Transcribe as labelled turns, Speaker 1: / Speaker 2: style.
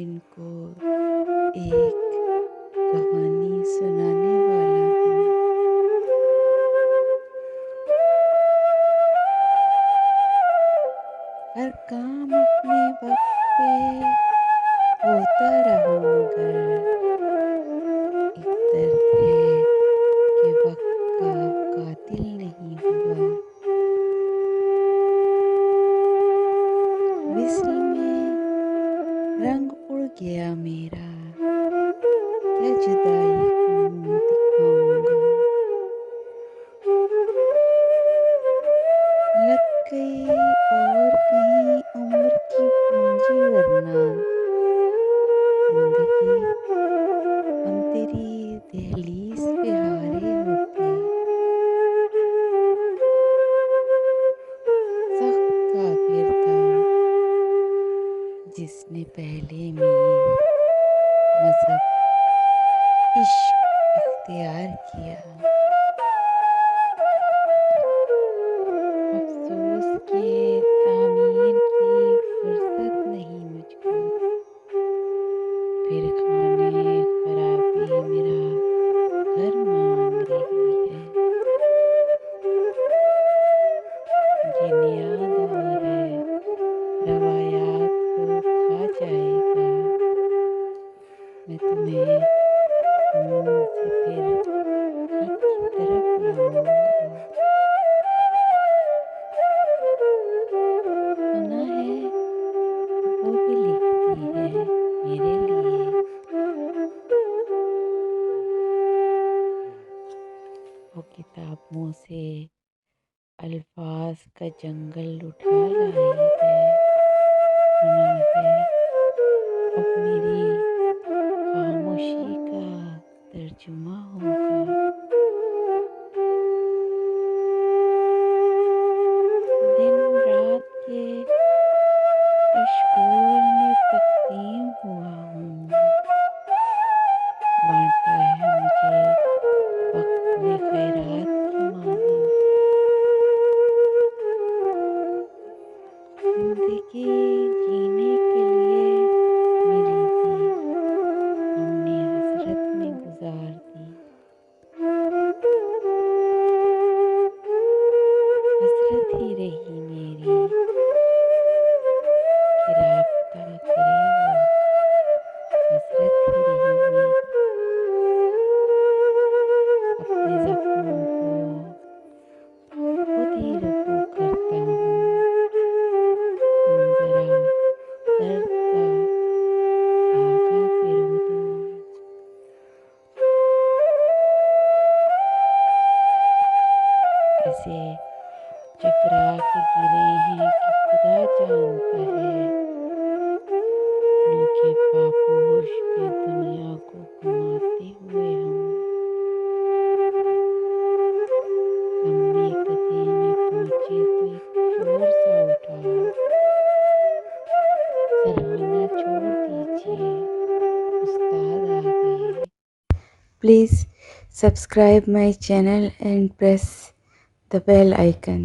Speaker 1: ان کو ایک کہانی سنانے والا ہوں۔ ہر کام اپنے وقت پہ ہوتا رہا مگر ایک درد ہے کہ وقت کا قاتل نہیں ہوا۔ وصل میں رنگ اڑ گیا میرا، کیا جدائی کو منہ دکھاؤں گا۔ لگ گئی اور کہیں عمر کی پونجی ورنہ زندگی ہم تیری دہلیز پہ ہارے ہوتے۔ سخت کافر تھا جس نے پہلے میر مذہب عشق اختیار کیا۔ افسوس کہ تعمیر کی فرصت نہیں مجھ کو، پھر خانے خرابی میرا گھر مانگ رہی ہے۔ جن یاد اور ہے روایات کو کھا جائے گا، میں تمہیں خون سے پھر حق کی طرف لاؤں گا۔ سنا ہے وہ بھی لکھتی ہے میرے لیے، وہ کتابوں سے الفاظ کا جنگل اٹھا لائی ہے۔ سنا ہے اب میری خاموشی کا ترجمہ ہوگا۔ دن رات کے اشکول میں تقسیم ہوا ہوں، بانٹا ہے مجھے وقت نے خیرات کی مانند۔ زندگی جینے کے لیے ملی تھی، ہم نے حسرت میں گزار دی۔ حسرت ہی رہی میری کہ رابطہ کرے وہ، حسرت ہی رہی میری اپنے زخموں کو خود ہی رفو کرتا ہوں۔ تم ذرا درد کا دھاگا پرو دو۔ ایسے چکرا کے گرے ہیں کہ خدا جانتا ہے، انوکھے پاپوش پہ دنیا کو گھماتے ہوئے ہم لمبے گدھے میں پہنچے تو ایک شور سا اٹھا، سرہانا چھوڑ دیجیے استاد آ گئے۔ Please subscribe my channel and press the bell icon.